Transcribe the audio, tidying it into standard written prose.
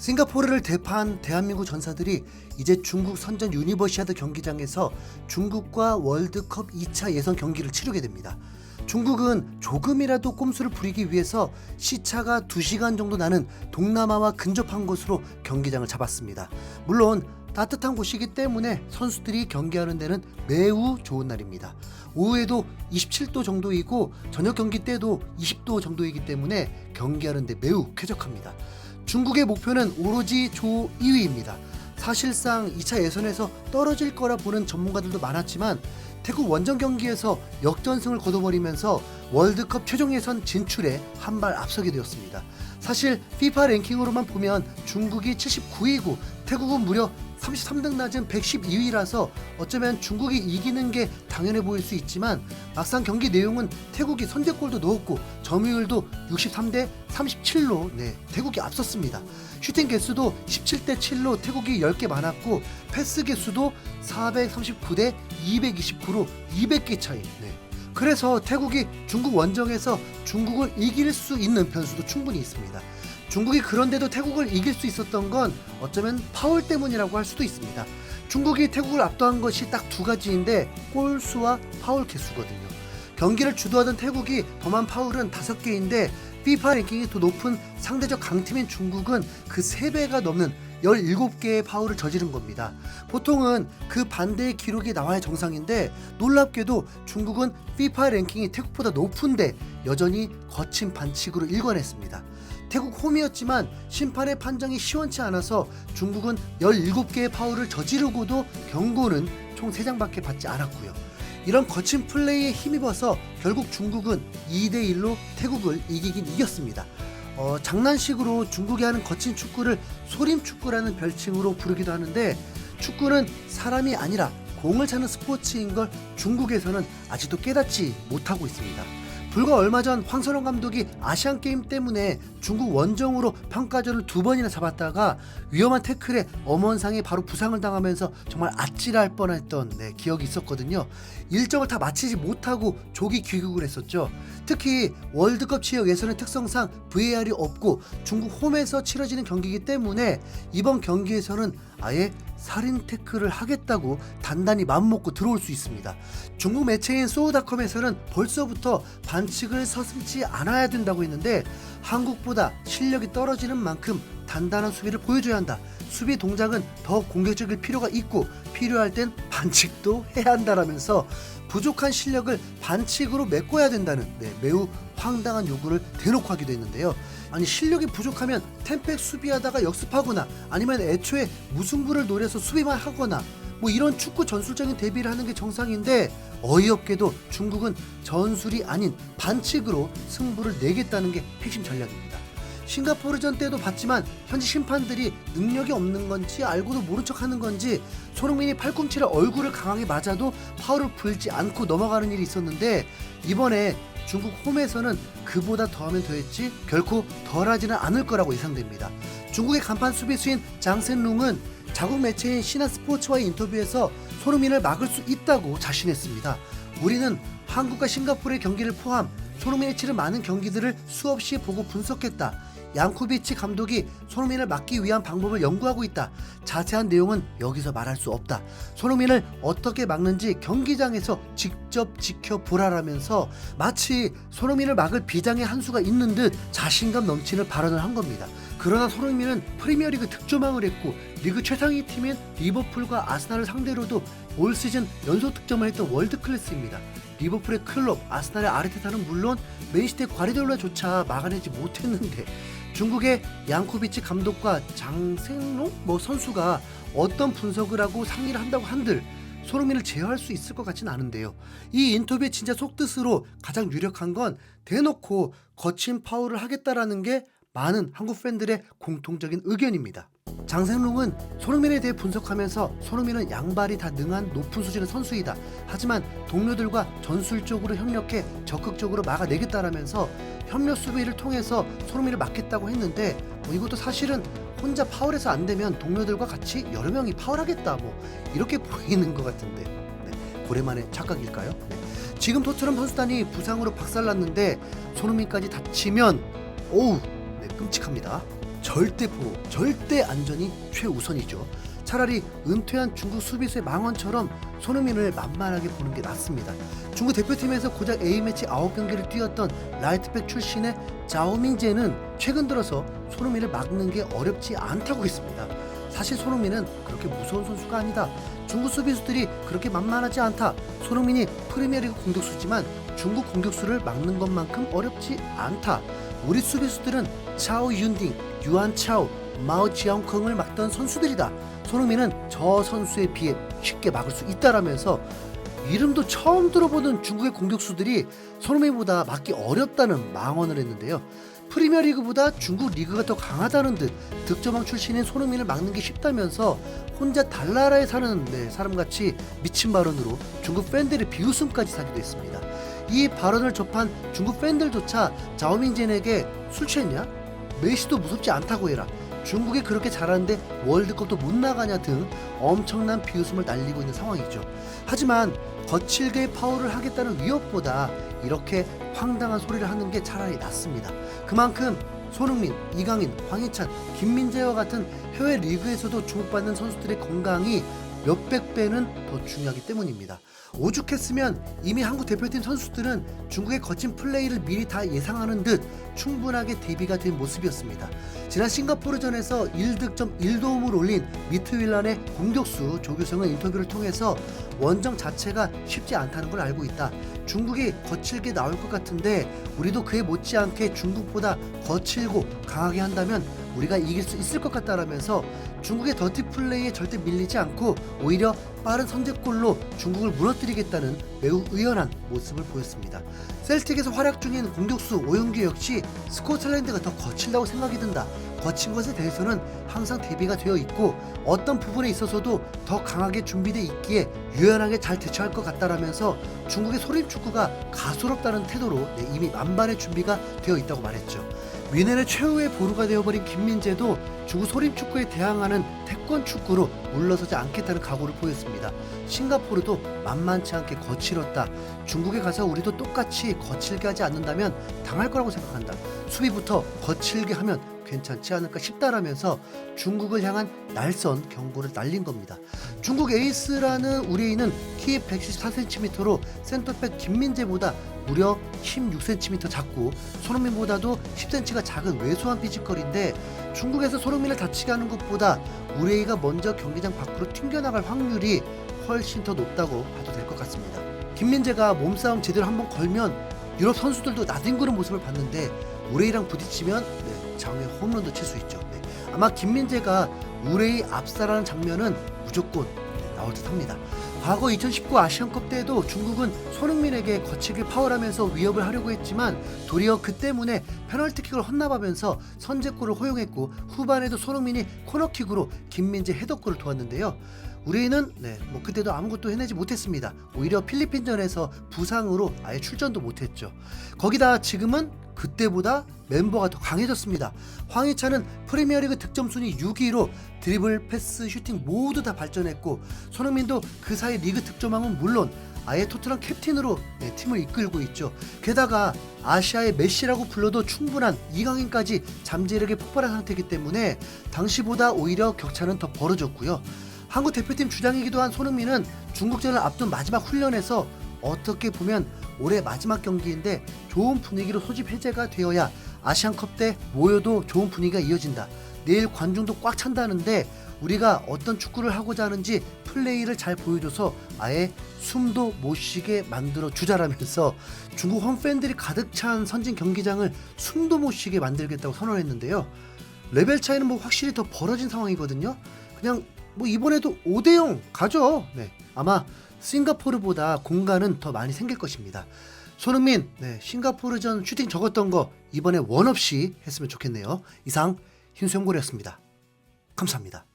싱가포르를 대파한 대한민국 전사들이 이제 중국 선전 유니버시아드 경기장에서 중국과 월드컵 2차 예선 경기를 치르게 됩니다. 중국은 조금이라도 꼼수를 부리기 위해서 시차가 2시간 정도 나는 동남아와 근접한 곳으로 경기장을 잡았습니다. 물론 따뜻한 곳이기 때문에 선수들이 경기하는 데는 매우 좋은 날입니다. 오후에도 27도 정도이고 저녁 경기 때도 20도 정도이기 때문에 경기하는 데 매우 쾌적합니다. 중국의 목표는 오로지 조 2위입니다. 사실상 2차 예선에서 떨어질 거라 보는 전문가들도 많았지만 태국 원정 경기에서 역전승을 거둬버리면서 월드컵 최종 예선 진출에 한 발 앞서게 되었습니다. 사실 FIFA 랭킹으로만 보면 중국이 79위고 태국은 무려 33등 낮은 112위라서 어쩌면 중국이 이기는 게 당연해 보일 수 있지만 막상 경기 내용은 태국이 선제골도 넣었고 점유율도 63대 37로 태국이 앞섰습니다. 슈팅 개수도 17대 7로 태국이 10개 많았고 패스 개수도 439대 229로 200개 차이. 그래서 태국이 중국 원정에서 중국을 이길 수 있는 변수도 충분히 있습니다. 중국이 그런데도 태국을 이길 수 있었던 건 어쩌면 파울 때문이라고 할 수도 있습니다. 중국이 태국을 압도한 것이 딱 두 가지인데 골수와 파울 개수거든요. 경기를 주도하던 태국이 범한 파울은 5개인데 FIFA 랭킹이 더 높은 상대적 강팀인 중국은 그 3배가 넘는 17개의 파울을 저지른 겁니다. 보통은 그 반대의 기록이 나와야 정상인데 놀랍게도 중국은 FIFA 랭킹이 태국보다 높은데 여전히 거친 반칙으로 일관했습니다. 태국 홈이었지만 심판의 판정이 시원치 않아서 중국은 17개의 파울을 저지르고도 경고는 총 3장밖에 받지 않았고요. 이런 거친 플레이에 힘입어서 결국 중국은 2대1로 태국을 이기긴 이겼습니다. 장난식으로 중국이 하는 거친 축구를 소림축구라는 별칭으로 부르기도 하는데 축구는 사람이 아니라 공을 차는 스포츠인 걸 중국에서는 아직도 깨닫지 못하고 있습니다. 불과 얼마 전 황선홍 감독이 아시안게임 때문에 중국 원정으로 평가전을 2번이나 잡았다가 위험한 태클에 엄원상에 바로 부상을 당하면서 정말 아찔할 뻔했던 기억이 있었거든요. 일정을 다 마치지 못하고 조기 귀국을 했었죠. 특히 월드컵 지역 예선의 특성상 VAR이 없고 중국 홈에서 치러지는 경기이기 때문에 이번 경기에서는 아예 살인 태클을 하겠다고 단단히 맘먹고 들어올 수 있습니다. 중국 매체인 소우닷컴에서는 벌써부터 반칙을 서슴지 않아야 된다고 했는데 한국보다 실력이 떨어지는 만큼 단단한 수비를 보여줘야 한다. 수비 동작은 더 공격적일 필요가 있고 필요할 땐 반칙도 해야 한다라면서 부족한 실력을 반칙으로 메꿔야 된다는 매우 황당한 요구를 대놓고 하기도 했는데요. 아니 실력이 부족하면 템팩 수비하다가 역습하거나 아니면 애초에 무승부를 노려서 수비만 하거나 이런 축구 전술적인 대비를 하는 게 정상인데 어이없게도 중국은 전술이 아닌 반칙으로 승부를 내겠다는 게 핵심 전략입니다. 싱가포르전 때도 봤지만 현지 심판들이 능력이 없는 건지 알고도 모른 척 하는 건지 손흥민이 팔꿈치를 얼굴을 강하게 맞아도 파울을 불지 않고 넘어가는 일이 있었는데 이번에 중국 홈에서는 그보다 더하면 더했지 결코 덜하지는 않을 거라고 예상됩니다. 중국의 간판 수비수인 장센룽은 자국 매체인 신한스포츠와의 인터뷰에서 손흥민을 막을 수 있다고 자신했습니다. 우리는 한국과 싱가포르의 경기를 포함 손흥민이 치른 많은 경기들을 수없이 보고 분석했다. 양코비치 감독이 손흥민을 막기 위한 방법을 연구하고 있다. 자세한 내용은 여기서 말할 수 없다. 손흥민을 어떻게 막는지 경기장에서 직접 지켜보라라면서 마치 손흥민을 막을 비장의 한 수가 있는 듯 자신감 넘치는 발언을 한 겁니다. 그러나 손흥민은 프리미어리그 득점왕을 했고 리그 최상위 팀인 리버풀과 아스날을 상대로도 올 시즌 연속 득점을 했던 월드클래스입니다. 리버풀의 클롭, 아스날의 아르테타는 물론 맨시티의 과리디올라조차 막아내지 못했는데 중국의 양코비치 감독과 장센롱 선수가 어떤 분석을 하고 상의를 한다고 한들 손흥민을 제어할 수 있을 것 같진 않은데요. 이 인터뷰의 진짜 속뜻으로 가장 유력한 건 대놓고 거친 파울을 하겠다라는 게 많은 한국 팬들의 공통적인 의견입니다. 장생룽은 손흥민에 대해 분석하면서 손흥민은 양발이 다 능한 높은 수준의 선수이다. 하지만 동료들과 전술적으로 협력해 적극적으로 막아내겠다라면서 협력 수비를 통해서 손흥민을 막겠다고 했는데 이것도 사실은 혼자 파울해서 안 되면 동료들과 같이 여러 명이 파울하겠다 이렇게 보이는 것 같은데 고래만의 착각일까요? 지금 토트넘 선수단이 부상으로 박살났는데 손흥민까지 다치면 끔찍합니다. 절대 보호, 절대 안전이 최우선이죠. 차라리 은퇴한 중국 수비수의 망언처럼 손흥민을 만만하게 보는 게 낫습니다. 중국 대표팀에서 고작 A매치 9경기를 뛰었던 라이트백 출신의 자오밍제는 최근 들어서 손흥민을 막는 게 어렵지 않다고 했습니다. 사실 손흥민은 그렇게 무서운 선수가 아니다. 중국 수비수들이 그렇게 만만하지 않다. 손흥민이 프리미어리그 공격수지만 중국 공격수를 막는 것만큼 어렵지 않다. 우리 수비수들은 차오 윤딩, 유안 차오, 마오 지앙컹을 막던 선수들이다. 손흥민은 저 선수에 비해 쉽게 막을 수 있다라면서 이름도 처음 들어보는 중국의 공격수들이 손흥민보다 막기 어렵다는 망언을 했는데요. 프리미어리그보다 중국 리그가 더 강하다는 듯 득점왕 출신인 손흥민을 막는 게 쉽다면서 혼자 달나라에 사는 사람같이 미친 발언으로 중국 팬들의 비웃음까지 사기도 했습니다. 이 발언을 접한 중국 팬들조차 자오밍젠에게 술 취했냐? 메시도 무섭지 않다고 해라. 중국이 그렇게 잘하는데 월드컵도 못 나가냐 등 엄청난 비웃음을 날리고 있는 상황이죠. 하지만 거칠게 파울을 하겠다는 위협보다 이렇게 황당한 소리를 하는 게 차라리 낫습니다. 그만큼 손흥민, 이강인, 황희찬, 김민재와 같은 해외 리그에서도 주목받는 선수들의 건강이 몇백 배는 더 중요하기 때문입니다. 오죽했으면 이미 한국 대표팀 선수들은 중국의 거친 플레이를 미리 다 예상하는 듯 충분하게 대비가 된 모습이었습니다. 지난 싱가포르전에서 1득점 1도움을 올린 미트윌란의 공격수 조규성은 인터뷰를 통해서 원정 자체가 쉽지 않다는 걸 알고 있다. 중국이 거칠게 나올 것 같은데 우리도 그에 못지않게 중국보다 거칠고 강하게 한다면 우리가 이길 수 있을 것 같다라면서 중국의 더티 플레이에 절대 밀리지 않고 오히려 빠른 선제골로 중국을 무너뜨리겠다는 매우 의연한 모습을 보였습니다. 셀틱에서 활약 중인 공격수 오영규 역시 스코틀랜드가 더 거칠다고 생각이 든다. 거친 것에 대해서는 항상 대비가 되어 있고 어떤 부분에 있어서도 더 강하게 준비되어 있기에 유연하게 잘 대처할 것 같다라면서 중국의 소림 축구가 가소롭다는 태도로 이미 만반의 준비가 되어 있다고 말했죠. 위넨의 최후의 보루가 되어버린 김민재도 중국 소림 축구에 대항하는 태권 축구로 물러서지 않겠다는 각오를 보였습니다. 싱가포르도 만만치 않게 거칠었다. 중국에 가서 우리도 똑같이 거칠게 하지 않는다면 당할 거라고 생각한다. 수비부터 거칠게 하면 괜찮지 않을까 싶다라면서 중국을 향한 날선 경고를 날린 겁니다. 중국 에이스라는 우레이는 키 114cm로 센터백 김민재보다 무려 16cm 작고 손흥민보다도 10cm가 작은 왜소한 피지컬인데 중국에서 손흥민을 다치게 하는 것보다 우레이가 먼저 경기장 밖으로 튕겨나갈 확률이 훨씬 더 높다고 봐도 될 것 같습니다. 김민재가 몸싸움 제대로 한번 걸면 유럽 선수들도 나뒹구는 모습을 봤는데 우레이랑 부딪히면 장외 홈런도 칠 수 있죠. 아마 김민재가 우레이 압살하는 장면은 무조건 나올 듯합니다. 과거 2019 아시안컵 때에도 중국은 손흥민에게 거칠게 파울하면서 위협을 하려고 했지만 도리어 그 때문에 페널티킥을 헌납하면서 선제골을 허용했고 후반에도 손흥민이 코너킥으로 김민재 헤더골을 도왔는데요. 우리는 그때도 아무것도 해내지 못했습니다. 오히려 필리핀전에서 부상으로 아예 출전도 못했죠. 거기다 지금은 그때보다 멤버가 더 강해졌습니다. 황희찬은 프리미어리그 득점 순위 6위로 드리블, 패스, 슈팅 모두 다 발전했고 손흥민도 그 사이 리그 득점왕은 물론 아예 토트넘 캡틴으로 팀을 이끌고 있죠. 게다가 아시아의 메시라고 불러도 충분한 이강인까지 잠재력에 폭발한 상태이기 때문에 당시보다 오히려 격차는 더 벌어졌고요. 한국 대표팀 주장이기도 한 손흥민은 중국전을 앞둔 마지막 훈련에서 어떻게 보면 올해 마지막 경기인데 좋은 분위기로 소집 해제가 되어야 아시안컵 때 모여도 좋은 분위기가 이어진다. 내일 관중도 꽉 찬다는데 우리가 어떤 축구를 하고자 하는지 플레이를 잘 보여줘서 아예 숨도 못 쉬게 만들어 주자라면서 중국 홈팬들이 가득 찬 선진 경기장을 숨도 못 쉬게 만들겠다고 선언했는데요. 레벨 차이는 확실히 더 벌어진 상황이거든요. 그냥 이번에도 5대0 가죠. 아마 싱가포르보다 공간은 더 많이 생길 것입니다. 손흥민 싱가포르전 슈팅 적었던 거 이번에 원 없이 했으면 좋겠네요. 이상 hin수형골이었습니다. 감사합니다.